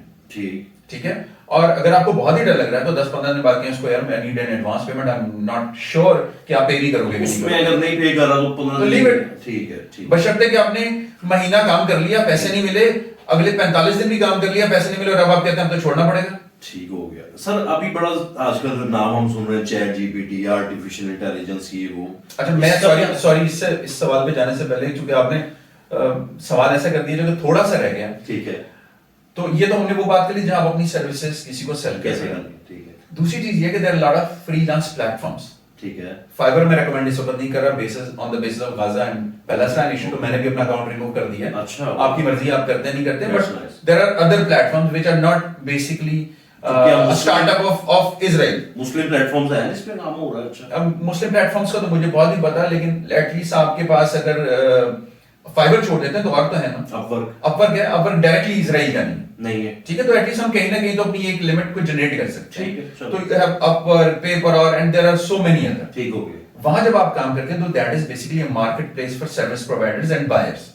ठीक है। और अगर आपको बहुत ही डर लग रहा है तो 10-15 दिन बाद के इसको, यार मैं need an advance payment, I am not sure कि आप पे भी करोगे कि उसमें अगर नहीं पे कर रहा तो 15 लीव इट। ठीक है। बशर्ते कि आपने महीना काम कर लिया, पैसे नहीं मिले, अगले 45 दिन भी काम कर लिया, पैसे नहीं मिले, और अब आप कहते हैं अब तो छोड़ना पड़ेगा। ठीक हो गया सर। अभी बड़ा आजकल नाम हम सुन रहे हैं, चैट जीपीटी, आर्टिफिशियल इंटेलिजेंस, ये वो। अच्छा, मैं सॉरी इस सवाल पे जाने से पहले, क्योंकि आपने सवाल ऐसा कर दिया जो कि थोड़ा सा रह गया। ठीक है। तो ये तो हमने वो बात कर ली जहां आप अपनी सर्विसेज किसी को सेल कैसे कर करनी। ठीक है। दूसरी चीज ये कि there are lot of freelance platforms. ठीक है। फाइवर में रेकमेंड इस वक्त नहीं कर रहा, basis on the basis of Gaza and Palestine issue, तो मैंने भी अपना अकाउंट रिमूव कर दिया है। अच्छा। आपकी मर्जी, आप करते हैं नहीं करते, That's but nice. There are other platforms which are not basically startup of Israel. Muslim platforms हैं इस पे काम हो रहा है। अच्छा। अब मुस्लिम प्लेटफॉर्म्स का तो मुझे बहुत ही पता है, लेकिन एटलीस्ट आपके पास अगर फाइबर छोड़ देते हैं तो और तो है ना, अपवर्क है। अपवर्क डायरेक्टली इजराइल का नहीं है। ठीक है, तो एटलीस्ट हम कहीं ना कहीं तो अपनी एक लिमिट को जनरेट कर सकते हैं। ठीक है। तो यू हैव अपवर्क, पेपर और and there are so many other. ठीक हो गया। वहां जब आप काम करते हैं तो that is basically a market place for service providers and buyers.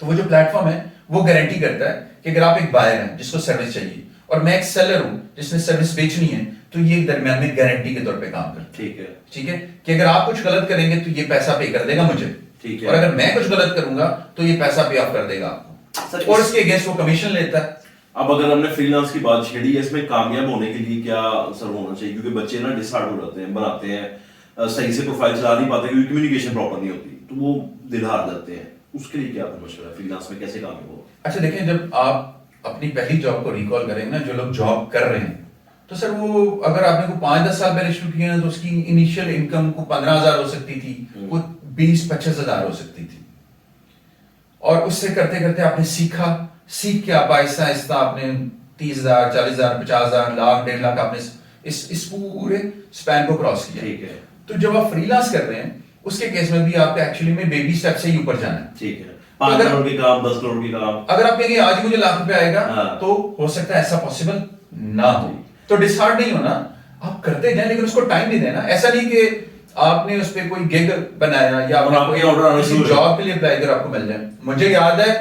तो वो जो प्लेटफॉर्म है वो गारंटी करता है कि अगर आप एक बायर हैं जिसको सर्विस चाहिए और मैं एक सेलर हूं जिसने सर्विस बेचनी है, तो ये दरमियान में गारंटी के तौर पे काम करता है। ठीक है कि अगर आप कुछ गलत करेंगे तो ये पैसा पे कर देगा मुझे, ठीक है। और अगर मैं कुछ गलत करूंगा तो ये पैसा पे ऑफ कर देगा आपको, और इसके अगेंस्ट वो कमीशन लेता है। अब अगर हमने फ्रीलांस की बात छेड़ी है, इसमें कामयाब होने के लिए क्या सर होना चाहिए? क्योंकि बच्चे ना डिसहार्ट हो जाते हैं, बनाते हैं, सही से प्रोफाइल चला नहीं पाते क्योंकि कम्युनिकेशन प्रॉपर नहीं होती, तो वो दिल हार जाते हैं। उसके लिए क्या मशवरा है, फ्रीलांस में कैसे कामयाब हो? अच्छा देखें, जब आप अपनी पहली जॉब को रिकॉल करेंगे ना, जो लोग जॉब कर रहे हैं, तो सर वो अगर आपने को 5-10 साल पहले शुरू किया ना, तो उसकी इनिशियल इनकम को 15,000 हो सकती थी, वो 20-25 हजार हो सकती थी, और उससे करते करते आपने सीख के आप आहिस्ता आहिस्ता आपने 30,000, 40,000, 50,000, लाख, 1.5 लाख आपने इस पूरे स्पैन को क्रॉस किया। ठीक है। तो जब आप फ्रीलांस कर रहे हैं उसके केस में भी आपको एक्चुअली में बेबी स्टेप से ही ऊपर जाना है। ठीक है। 5 करोड़ के काम, 10 करोड़ के काम। अगर आप कहेंगे आज मुझे लाख रुपए आएगा, तो हो सकता है ऐसा पॉसिबल ना हो। तो डिसहार्ट नहीं होना, आप करते जाए लेकिन उसको टाइम नहीं देना। ऐसा नहीं कि आपने उस पर कोई गिग बनाया या किसी जॉब के लिए अप्लाई कर आपको मिल जाए। मुझे याद है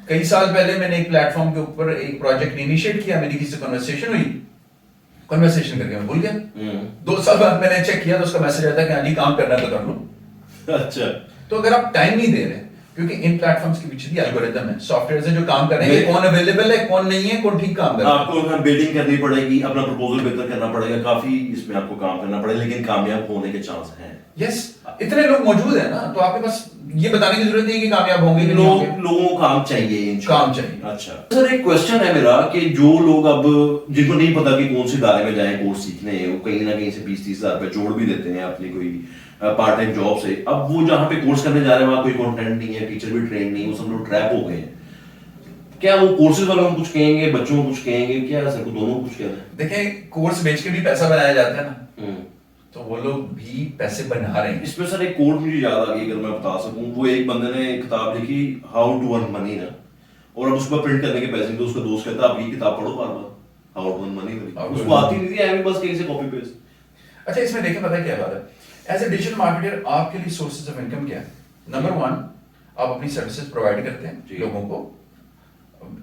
कई साल पहले मैंने एक प्लेटफॉर्म के ऊपर एक प्रोजेक्ट इनिशिएट किया, मेरी किसी कन्वर्सेशन हुई, कन्वर्सेशन करके मैं भूल गया। 2 साल बाद मैंने चेक किया तो उसका मैसेज आता है कि हाँ जी काम करना तो कर लो। अच्छा। तो अगर आप टाइम नहीं दे रहे, क्योंकि इन प्लेटफॉर्म्स के पीछे भी एल्गोरिथम है, सॉफ्टवेयर से जो काम कर रहे हैं, कौन अवेलेबल है, कौन नहीं है, कौन ठीक काम कर रहा है। आपको बिल्डिंग करनी पड़ेगी, अपना प्रपोजल बेहतर करना पड़ेगा, काफी इसमें आपको काम करना पड़ेगा, लेकिन कामयाब होने के चांस हैं। यस, इतने लोग मौजूद हैं ना, तो आपके पास ये बताने की जरूरत नहीं कि कामयाब होंगे कि नहीं होंगे। लोगों को काम चाहिए, काम चाहिए। अच्छा सर, एक क्वेश्चन है मेरा कि जो लोग अब जिनको नहीं पता कि कौन से इदारे में जाएं कोर्स सीखने, वो कहीं ना कहीं से 20-30 हजार रुपए जोड़ भी देते हैं अपनी कोई पार्ट टाइम जॉब से। अब वो जहाँ पे कोर्स करने जा रहे हैं वहाँ कोई कंटेंट नहीं है, टीचर भी ट्रेन नहीं, वो सब लोग ट्रैप हो गए हैं। क्या वो कोर्सेज वालों को कुछ कहेंगे, बच्चों को कुछ कहेंगे, क्या सर को दोनों को कुछ कहना है? देखें, कोर्स बेच के भी पैसा बनाया जाता है ना, तो वो लोग भी पैसे बना रहे हैं। इसमें सर एक कोड मुझे याद आ गई, अगर मैं बता सकूं, वो एक बंदे ने किताब लिखी हाउ टू अर्न मनी ना, और अब उसको प्रिंट करने के पैसे तो उसका दोस्त कहता आप ये किताब पढ़ो बार बार, हाउ टू अर्न मनी, उसको आती नहीं थी, आई बस कहीं से कॉपी पेस्ट। अच्छा, इसमें देखें पता है क्या बात है, एज ए डिजिटल मार्केटर आपके लिए सोर्सेज ऑफ इनकम क्या है? नंबर 1, आप अपनी सर्विसेज प्रोवाइड करते हैं लोगों को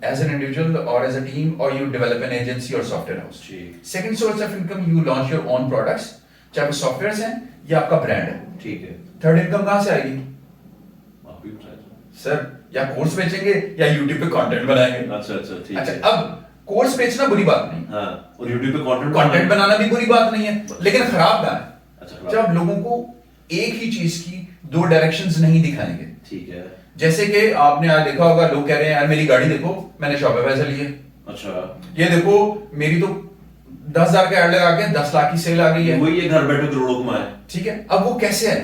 एज एन इंडिविजुअल और एज अ टीम, और यू डेवलप एन एजेंसी और software house. Second source of income, you launch your own products, चाहे वो सॉफ्टवेयर हैं या आपका ब्रांड है। ठीक है। थर्ड इनकम कहां से आएगी? आप भी बताइए सर, या कोर्स बेचेंगे या यूट्यूब पे कंटेंट बनाएंगे। अच्छा ठीक है। अच्छा, अब कोर्स बेचना बुरी बात नहीं, हाँ, और यूट्यूब पे कंटेंट बनाना भी बुरी बात नहीं है, लेकिन खराब कहां है? अच्छा, जब लोगों को एक ही चीज की 2 डायरेक्शंस नहीं दिखाएंगे। ठीक है। जैसे कि आपने आज देखा होगा, लोग कह रहे हैं यार मेरी गाड़ी देखो, मैंने शॉपिफाई से ली है। अच्छा, ये देखो मेरी तो 10,000 का एड लगा के 10 लाख की सेल आ गई है। वही ये घर बैठे करोड़ों कमाए। ठीक है, अब वो कैसे है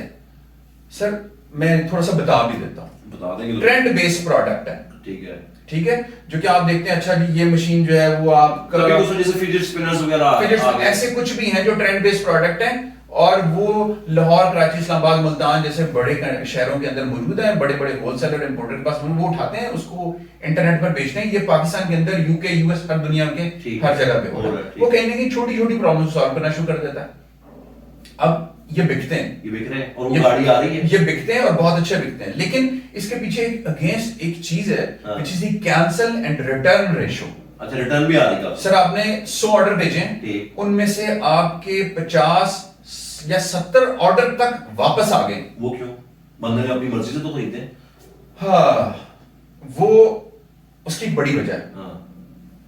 सर, मैं थोड़ा सा बता भी देता हूँ। बता देंगे। ट्रेंड बेस्ड प्रोडक्ट है। ठीक है। ठीक है, जो कि आप देखते हैं, अच्छा जी ये मशीन जो है वो आपका कभी उसमें जैसे फिजेट स्पिनर्स वगैरह ऐसे कुछ भी हैं जो ट्रेंड बेस्ड प्रोडक्ट हैं, और वो लाहौर, कराची, इस्लामाबाद, मुल्तान जैसे बड़े शहरों के अंदर मौजूद है। बड़े बड़े होलसेलर इंपोर्टर के पास वो उठाते हैं, उसको इंटरनेट पर बेचते हैं। ये पाकिस्तान के अंदर, यूके, यूएस, हर दुनिया के हर जगह पे हो रहा है। वो कहीं ना कहीं छोटी छोटी प्रॉब्लम सॉल्व करना शुरू कर देता है। अब ये बिकते हैं, ये बिक रहे हैं और वो गाड़ी आ रही है, ये बिकते हैं और बहुत अच्छे बिकते हैं। लेकिन इसके पीछे अगेंस्ट एक चीज है, which is the cancel and return ratio. अच्छा, रिटर्न भी आ रही है। सर आपने 100 ऑर्डर भेजे, उनमें से आपके 50 या 70 ऑर्डर तक वापस आ गए। वो क्यों? बंदे ने अपनी मर्जी से तो खरीदे। हाँ, वो उसकी एक बड़ी वजह है। हाँ।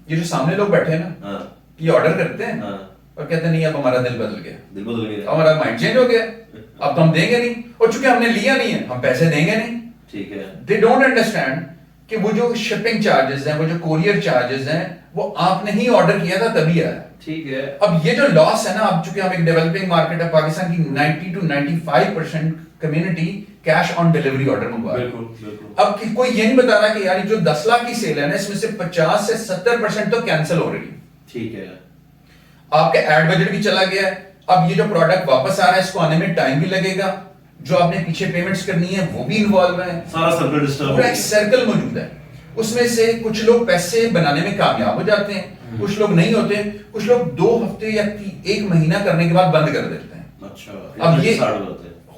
ये जो सामने लोग बैठे हैं ना, हाँ। ये ऑर्डर करते हैं, हाँ। और कहते हैं नहीं अब हमारा दिल बदल गया, दिल बदल गया, हमारा माइंड चेंज हो गया, अब तो हम देंगे नहीं, और चूंकि हमने लिया नहीं है हम पैसे देंगे नहीं। ठीक है। दे डोंट अंडरस्टैंड कि वो जो शिपिंग चार्जेस हैं, वो जो कोरियर चार्जेस हैं, वो आपने ही ऑर्डर किया था तभी आया। ठीक है। अब ये जो लॉस है ना, अब चूंकि हम एक डेवलपिंग मार्केट है, पाकिस्तान की 90 to 95% community cash on delivery order मंगवा रही है। बिल्कुल बिल्कुल। अब कोई ये नहीं बता रहा कि यार जो 10 लाख की सेल है ना, इसमें से 50 से 70% तो कैंसिल हो रही है। ठीक है। आपका एड बजट भी चला गया है। अब ये जो प्रोडक्ट वापस आ रहा है, इसको आने में टाइम भी लगेगा, जो आपने पीछे पेमेंट्स करनी है वो भी इन्वॉल्व है, सारा सर्कल डिस्टर्ब, पूरा एक सर्कल मौजूद है। उसमें से कुछ लोग पैसे बनाने में कामयाब हो जाते हैं, कुछ लोग नहीं होते, कुछ लोग 2 हफ्ते या 1 महीना करने के बाद बंद कर देते हैं। अच्छा, अब ये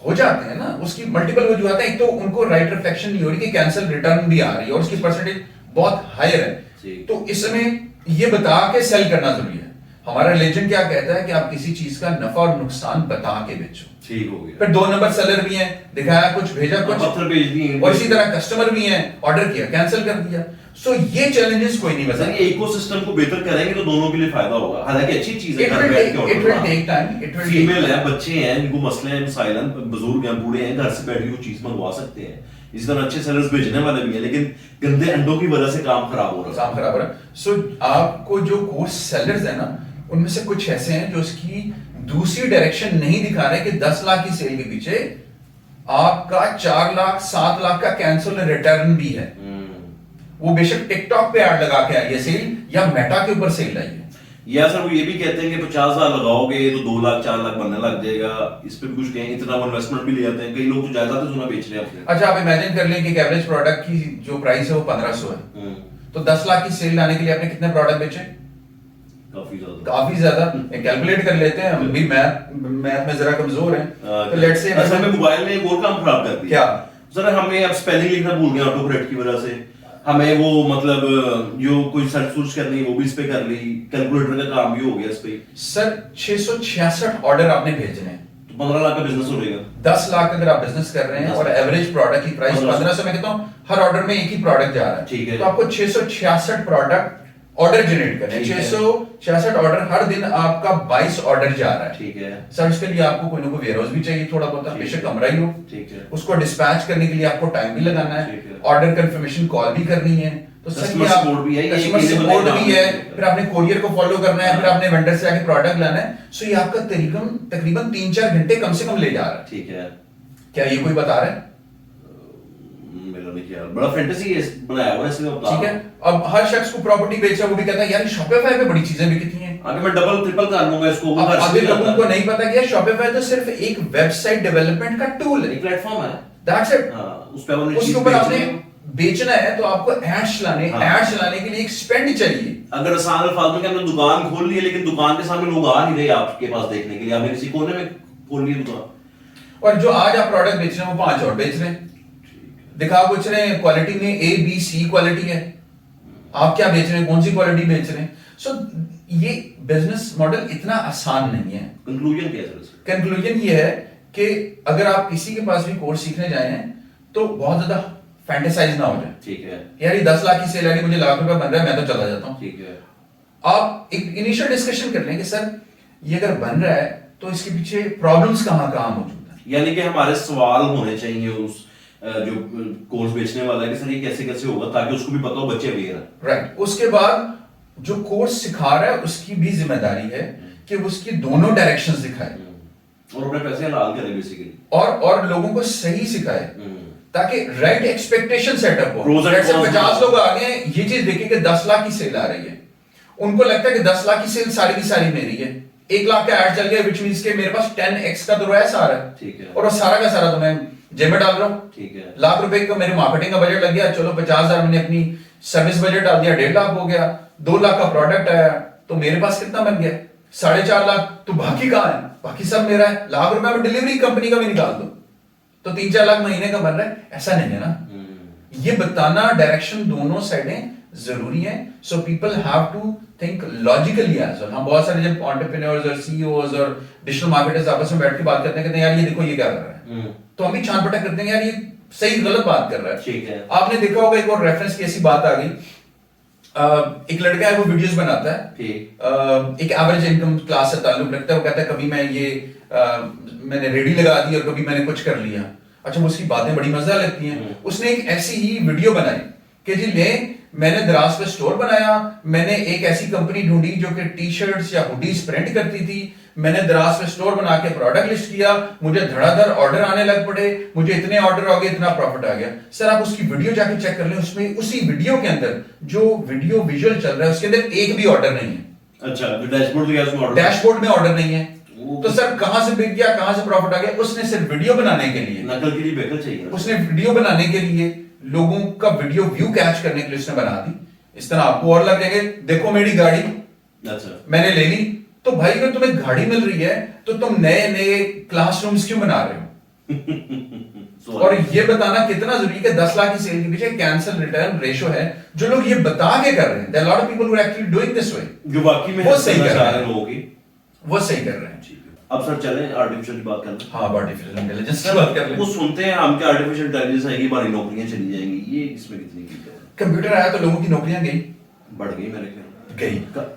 हो जाते हैं ना, उसकी मल्टीपल वजूहत है। एक तो उनको राइट रिफ्लेक्शन नहीं हो रही कि कैंसिल रिटर्न भी आ रही है, और उसकी परसेंटेज बहुत हायर है। तो इस समय ये बता के सेल करना जरूरी है। हमारा रिलीजन क्या कहता है कि आप किसी चीज का नफा और नुकसान बता के बेचो। ठीक हो गया। फिर 2 नंबर सेलर भी हैं, दिखाया कुछ, भेजा कुछ, पत्थर भेज दिए, और इसी तरह कस्टमर भी हैं, ऑर्डर किया, कैंसिल कर दिया। सो ये चैलेंजेस कोई नहीं बता। ये इकोसिस्टम को बेहतर करेंगे तो दोनों के लिए फायदा होगा। हालांकि अच्छी चीज है, it will take time. Female है, बच्चे हैं, इनको मसले हैं, मसाइल हैं, बुजुर्ग हैं, बूढ़े हैं, घर से बैठ के वो चीज मंगवा सकते हैं। इस तरह अच्छे सेलर्स भेजने वाले भी हैं, लेकिन गंदे अंडों की वजह से काम खराब हो रहा है। सो आपको जो कोर्स सेलर्स है ना, उनमें से कुछ ऐसे हैं जो इसकी दूसरी डायरेक्शन नहीं दिखा रहे कि 10 लाख की सेल के पीछे आपका 4 लाख 7 लाख का कैंसिल रिटर्न भी है। वो बेशक टिकटॉक पे ऐड लगा के आई है सेल, या मेटा के ऊपर सेल आई है, या सर वो ये भी कहते हैं कि 50,000 लगाओगे तो 2 लाख 4 लाख बनने लग जाएगा। इस पे कुछ कहें, इतना इन्वेस्टमेंट भी ले जाते हैं कई लोग, तो जायदाद सोना बेच रहे हैं अपने। अच्छा, आप इमेजिन कर लें कि एवरेज प्रोडक्ट की जो प्राइस है वो 1500 है, तो 10 लाख की सेल लाने के लिए आपने कितने प्रोडक्ट बेचे? काफी ज्यादा। कैलकुलेट कर लेते हैं, हम भी मैथ में जरा कमजोर हैं, तो लेट्स से असल में मोबाइल ने एक और काम खराब कर दिया। क्या सर? हमें अब स्पेलिंग लिखना भूल गए ऑटो करेक्ट की वजह से। हमें वो मतलब जो कोई सर्च सूच करनी वो भी इस पे कर ली, कैलकुलेटर का काम भी हो गया इस पे। सर 666 ऑर्डर आपने भेजने हैं, तो 15 लाख का बिजनेस हो जाएगा। 10 लाख अगर आप बिजनेस कर रहे हैं और एवरेज प्रोडक्ट की प्राइस 1500, मैं कहता हूं हर ऑर्डर में एक ही प्रोडक्ट जा रहा है, ठीक है, तो आपको 666 प्रोडक्ट ऑर्डर जनरेट करने हैं। 666 ऑर्डर, हर दिन आपका 22 ऑर्डर जा रहा है। ठीक है सर, इसके लिए आपको कोई ना कोई वेयरहाउस भी चाहिए, थोड़ा बहुत, बेशक कमरा ही हो। ठीक है, उसको डिस्पैच करने के लिए आपको टाइम भी लगाना है, ऑर्डर कंफर्मेशन कॉल भी करनी है, तो कस्टमर सपोर्ट भी है, कस्टमर सपोर्ट भी है, फिर आपने कोरियर को फॉलो करना है, फिर आपने वेंडर से आके प्रोडक्ट लाना है। सो ये आपका तकरीबन 3-4 घंटे कम से कम ले जा रहा है। ठीक है, क्या ये कोई बता रहा है? मेरा नहीं ख्याल, बड़ा फैंटेसी है बनाया हुआ है इसलिए बता। ठीक है, अब हर शख्स को प्रॉपर्टी बेच रहा है, वो भी कहता है यार शॉपिफाई पे बड़ी चीजें बिकती हैं, आगे मैं डबल ट्रिपल कर लूंगा इसको। वो आधे लोगों को नहीं पता कि शॉपिफाई तो सिर्फ एक वेबसाइट डेवलपमेंट का टूल है, एक प्लेटफॉर्म है, दैट्स इट। उस पे उसके ऊपर आपने बेचना है तो आपको एड्स चलाने, एड्स चलाने के लिए एक स्पेंड चाहिए। अगर आसान अल्फाज में हमने दुकान खोल ली है, लेकिन दुकान के सामने लोग आ नहीं रहे आपके पास देखने के लिए, आपने किसी कोने में खोल ली दुकान, और जो आज आप प्रोडक्ट बेच रहे हैं वो 5 और बेच रहे हैं, दिखा कुछ रहे हैं, क्वालिटी में A B C क्वालिटी है, आप क्या बेच रहे हैं, कौन सी क्वालिटी बेच रहे हैं? सो ये बिजनेस मॉडल इतना आसान नहीं है। कंक्लूजन क्या है? कंक्लूजन ये है कि अगर आप किसी के पास भी कोर्स सीखने जाए हैं तो बहुत ज्यादा फैंटेसाइज ना हो जाए। ठीक है, यार ये 10 लाख की सेल आ रही, मुझे लाख रुपए बन रहा है, मैं तो चला जाता हूँ। ठीक है, आप एक इनिशियल डिस्कशन कर लें कि सर ये अगर बन रहा है तो इसके पीछे प्रॉब्लम्स कहाँ कहाँ मौजूद है, यानी कि हमारे सवाल होने चाहिए उस जो कोर्स बेचने वाला है कि सर ये कैसे कैसे होगा, ताकि उसको भी पता हो, बच्चे अवेयर है। राइट। उसके बाद जो कोर्स सिखा रहा है उसकी भी जिम्मेदारी है कि उसकी दोनों डायरेक्शंस दिखाए और अपने पैसे हलाल करे बेसिकली, और लोगों को सही सिखाए ताकि राइट एक्सपेक्टेशन सेटअप हो। Pros and जैसे cons 50 लोग आ गए, ये चीज देखें कि 10 लाख की सेल आ रही है, उनको लगता है कि 10 लाख की सेल सारी की सारी मेरी है। 1 लाख का ऐड चल गया, विच मींस के मेरे पास 10x का तो रोएस आ रहा है। ठीक है। और वो सारा का सारा तो मैं जेब में डाल रहा हूँ। ठीक है। लाख रुपए का मेरे मार्केटिंग का बजट लग गया, चलो 50,000 मैंने अपनी सर्विस बजट डाल दिया, 1.5 लाख हो गया। 2 लाख का प्रोडक्ट आया तो मेरे पास कितना बन गया? 4.5 लाख। तो बाकी कहाँ है? बाकी सब मेरा है। लाख रुपए में डिलीवरी कंपनी का भी निकाल दो तो 3-4 लाख महीने का बन रहा है। ऐसा नहीं है ना। ये बताना डायरेक्शन दोनों साइडें जरूरी है। So people have to think logically as well. हम बहुत सारे जब एंटरप्रेन्योर्स और सीईओज और डिजिटल मार्केटर्स आपस में बैठ के बात करते हैं, कहते हैं यार ये देखो ये क्या कर रहा है, तो हम भी छान पटक करते हैं यार ये सही गलत बात कर रहा है। ठीक है। आपने देखा होगा एक और रेफरेंस की ऐसी बात आ गई, एक लड़का है वो वीडियोस बनाता है, एक एवरेज इनकम क्लास से ताल्लुक रखता है। वो कहता है कभी मैं ये मैंने रेडी लगा दी और कभी मैंने कुछ कर लिया। अच्छा, उसकी बातें बड़ी मजा लगती हैं। उसने एक ऐसी ही वीडियो बनाई कि जी ले मैंने दराज पे स्टोर बनाया, मैंने एक ऐसी कंपनी ढूंढी जो कि टी शर्ट्स या हुडीज प्रिंट करती थी, मैंने दराज पे स्टोर बना के प्रोडक्ट लिस्ट किया, मुझे धड़ाधड़ ऑर्डर आने लग पड़े, मुझे इतने ऑर्डर आ गए, इतना प्रॉफिट आ गया। सर आप उसकी वीडियो जाके चेक कर लें, उसमें उसी वीडियो के अंदर जो वीडियो विजुअल चल रहा है उसके अंदर एक भी ऑर्डर नहीं है। अच्छा, जो डैशबोर्ड दिया उसमें ऑर्डर, डैशबोर्ड में ऑर्डर नहीं है। तो सर कहां से बिक गया, कहां से प्रॉफिट आ गया? उसने सिर्फ वीडियो बनाने के लिए, नकल के लिए बेकल चाहिए, उसने वीडियो बनाने के लिए, लोगों का वीडियो व्यू कैच करने के लिए उसने बना दी। इस तरह आपको और लगेंगे देखो मेरी गाड़ी, अच्छा मैंने ले ली। तो भाई अगर तुम्हें गाड़ी मिल रही है तो तुम नए नए क्लासरूम्स क्यों बना रहे हो? और ये बताना कितना जरूरी है। 10 लाख की सेल के पीछे कैंसल रिटर्न रेशो है जो लोग ये बता के कर रहे हैं। There are lot of people who are actually doing this way, जो वाकई में वो सही कर रहे हैं, लोगों की वो सही कर रहे हैं। अब सर चलें आर्टिफिशियल की बात करते हैं। हाँ, आर्टिफिशियल इंटेलिजेंस की बात कर लें। वो सुनते हैं हम कि आर्टिफिशियल इंटेलिजेंस आएगी हमारी नौकरियां चली जाएंगी, ये इसमें कितनी की है? कंप्यूटर आया तो लोगों की नौकरियां गई, बढ़ गई मेरे ख्याल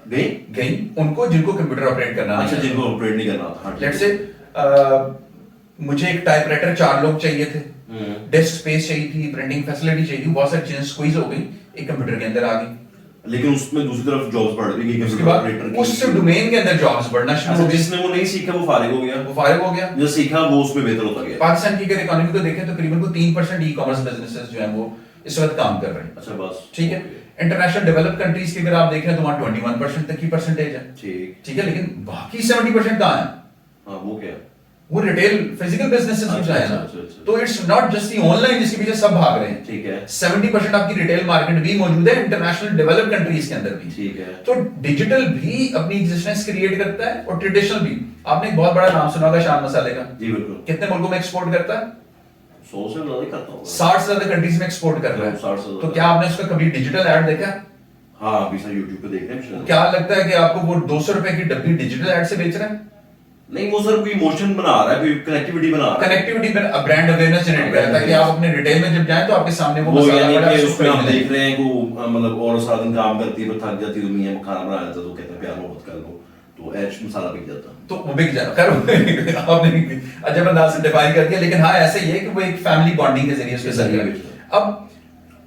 गई गई उनको जिनको कंप्यूटर ऑपरेट करना, अच्छा जिनको ऑपरेट नहीं करना था। लेट्स से मुझे एक टाइपराइटर 4 लोग चाहिए थे, डेस्क स्पेस चाहिए थी, प्रिंटिंग फैसिलिटी चाहिए थी, बहुत सारी चीजें स्क्वीज हो गई, एक कंप्यूटर के अंदर आ गई। लेकिन उसमें दूसरी तरफ जॉब्स बढ़ गई, उसके बाद उस डोमेन के अंदर जॉब्स बढ़ना शुरू हो गई। जिसने वो नहीं सीखा वो फारिग हो गया, जो सीखा वो उसमें बेहतर होता गया। पाकिस्तान की अगर इकोनॉमी को देखें तो करीबन 3% ई कॉमर्स बिजनेसेस जो हैं वो इस वक्त काम कर रहे हैं। अच्छा बस ठीक है। इंटरनेशनल डेवलप कंट्रीज की अगर आप देखें तो वहां 21% तक की परसेंटेज है। ठीक है, लेकिन बाकी 70% कहां है? हाँ, वो क्या है? वो रिटेल फिजिकल बिजनेसेस में जाए ना। तो it's not just the online जिसके पीछे सब भाग रहे हैं। ठीक है। 70% आपकी रिटेल मार्केट भी मौजूद है इंटरनेशनल डेवलप कंट्रीज के अंदर भी। ठीक है। तो डिजिटल भी अपनी एग्जिस्टेंस क्रिएट करता है और ट्रेडिशनल भी। आपने एक बहुत बड़ा नाम सुना होगा शान मसाले का। जी बिल्कुल। कितने मुल्कों में एक्सपोर्ट करता है? 100 से ज्यादा करता होगा। 60 से ज्यादा कंट्रीज में एक्सपोर्ट कर रहा है। 60 से। तो क्या आपने उसका कभी डिजिटल ऐड देखा? हाँ, अभी सर YouTube पे देख रहे हैं। क्या लगता है कि आपको वो 200 रुपए की डब्बी डिजिटल ऐड से बेच रहा है? नहीं, वो सर कोई इमोशन बना रहा है, कोई कनेक्टिविटी बना रहा है। कनेक्टिविटी में ब्रांड अवेयरनेस जनरेट करता है कि आप अपने रिटेल में जब जाएं तो आपके सामने वो मसाला यानी बड़ा कि उसमें हम देख रहे हैं को मतलब और सारा दिन काम करती है तो थक जाती है, तो मियां खाना बना लेता तो कहते हैं प्यार मोहब्बत कर लो, तो ऐश मसाला बिक जाता, तो वो बिक जाता। खैर आपने अजब अंदाज से डिफाइन कर दिया, लेकिन हाँ ऐसे ही है कि वो एक फैमिली बॉन्डिंग के जरिए उसके साथ। अब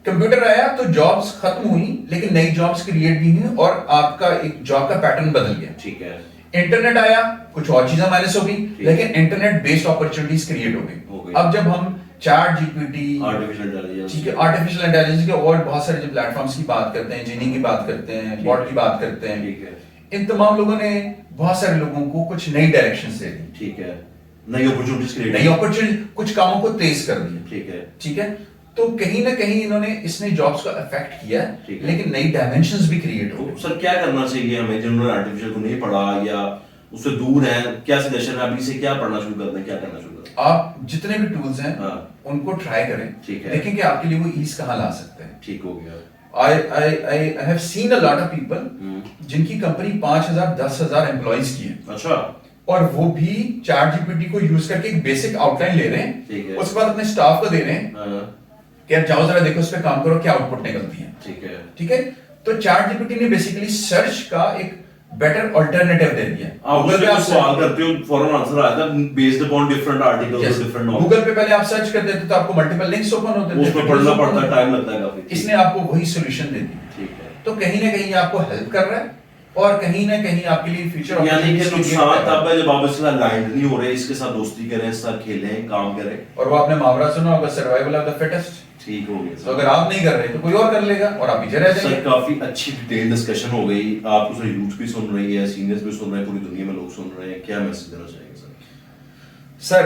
कंप्यूटर आया तो जॉब्स खत्म हुई, लेकिन नई जॉब्स क्रिएट भी हुई और आपका एक जॉब का पैटर्न बदल गया। ठीक है। इंटरनेट आया, कुछ और चीजें माइनस हो गई, लेकिन इंटरनेट बेस्ड अपॉर्चुनिटीज क्रिएट हो गई। अब जब हम चैट जीपीटी, आर्टिफिशियल इंटेलिजेंस, ठीक है, आर्टिफिशियल इंटेलिजेंस के और बहुत सारे जो प्लेटफॉर्म्स की बात करते हैं, जीनी की बात करते हैं, बॉट की बात करते हैं, ठीक है, इन तमाम लोगों ने बहुत सारे लोगों को कुछ नई डायरेक्शन दे दी। ठीक है, नई अपॉर्चुनिटीज क्रिएट, नई अपॉर्चुनिटी, कुछ कामों को तेज कर दिया। ठीक है, ठीक है। तो कहीं ना कहीं इन्होंने इसने जॉब्स को अफेक्ट किया, लेकिन नई डायमेंशंस भी क्रिएट हो गई। सर क्या करना चाहिए हमें जिन्होंने आर्टिफिशियल को नहीं पढ़ा या उससे दूर है? क्या सजेशन है अभी से, क्या पढ़ना शुरू करना है, क्या करना शुरू करना है? आप जितने भी टूल्स हैं उनको ट्राई करें, ठीक है, देखें कि आपके लिए वो ईज कहां ला सकते हैं। ठीक हो गया। I have seen a lot of people जिनकी कंपनी 5,000 10,000 एम्प्लॉइज की है। अच्छा। और वो भी चैट जीपीटी को यूज करके एक बेसिक आउटलाइन ले रहे हैं, उसके बाद अपने स्टाफ को दे रहे हैं कि आप जाओ जरा देखो इस पे काम करो क्या आउटपुट निकलती है। ठीक है, ठीक है। तो चैट जीपीटी ने बेसिकली सर्च का एक बेटर ऑल्टरनेटिव दे दिया। आप गूगल पे आप सवाल करते हो फौरन आंसर आ जाता है based upon different articles different knowledge. Google पे पहले आप सर्च करते थे तो आपको मल्टीपल लिंक्स ओपन होते थे, उसमें पढ़ना पड़ता है, टाइम लगता है काफी। इसने आपको वही सॉल्यूशन दे दी। ठीक है, तो कहीं ना कहीं आपको हेल्प कर रहा है और कहीं ना कहीं आपके लिए फ्यूचर यानी कि नुकसान तब है जब आप इसके साथ अलाइंड नहीं हो रहे, इसके साथ दोस्ती करें, इसके साथ खेलें, काम करें। और वो आपने मुहावरा सुना होगा, सर्वाइवल ऑफ द फिटेस्ट। ठीक हो गया तो अगर आप नहीं कर रहे तो कोई और कर लेगा और आप पीछे रह सर। जाएंगे। काफी अच्छी डिटेल डिस्कशन हो गई, आपको सर यूथ भी सुन रही है, सीनियर्स भी सुन रहे हैं, पूरी दुनिया में लोग सुन रहे हैं, क्या मैसेज देना चाहेंगे सर? सर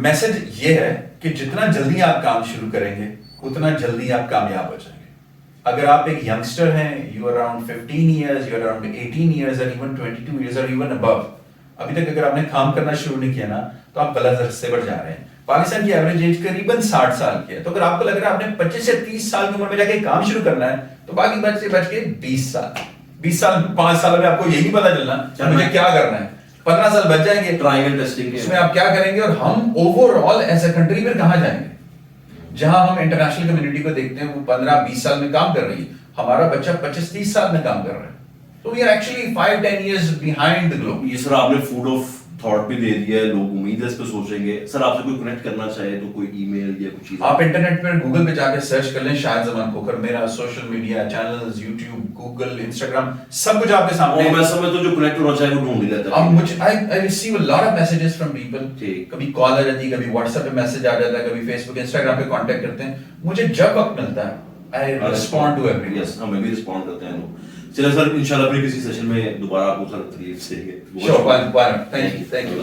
मैसेज ये है कि जितना जल्दी आप काम शुरू करेंगे उतना जल्दी आप कामयाब हो जाएंगे। अगर आप एक यंगस्टर हैं, you are around 15 years, you are around 18 years और इवन 22 इयर्स और इवन अबव, अभी तक अगर आपने काम करना शुरू नहीं किया ना तो आप गलत रास्ते पर जा रहे हैं। पाकिस्तान की एवरेज एज करीबन 60 साल की है, तो अगर आपको लग रहा है आपने 25 से 30 साल की उम्र में जाके काम शुरू करना है तो बाकी बच के 20 साल 5 साल में आपको यही पता चलना कि मुझे क्या करना है। 15 साल बच जाएंगे ट्रायंगल टेस्टिंग इसमें आप क्या करेंगे और हम ओवरऑल एज अ कंट्री में कहां जाएंगे। जहां हम इंटरनेशनल कम्युनिटी को देखते हैं वो 15-20 साल में काम कर रही है, हमारा बच्चा 25-30 साल में काम कर रहा है, तो we are actually 5-10 years behind the globe. ये सर आपने फूड ऑफ थॉट भी दे दिया है, लोग उम्मीद है इस पे सोचेंगे। सर आपसे कोई कनेक्ट करना चाहे तो कोई ईमेल या कुछ चीज आप इंटरनेट पर गूगल पे जाकर सर्च कर लें शाहिद जमान खोखर, मेरा social media channels YouTube Google Instagram सब कुछ आपके सामने और मैं समझ तो जो कनेक्ट होना चाहे वो ढूंढ ही लेता अब है। मुझे I receive a lot of messages from people, ठीक। कभी कॉल आ जाती है, कभी व्हाट्सएप पे मैसेज आ जाता है, कभी फेसबुक इंस्टाग्राम पे कांटेक्ट करते हैं। मुझे जब वक्त मिलता है आई रिस्पोंड टू एवरीवन। यस, हमें भी रिस्पॉन्ड करते हैं लोग। चलिए सर, इंशाल्लाह फिर किसी सेशन में दोबारा आपको सर तकलीफ से श्योर, थैंक यू।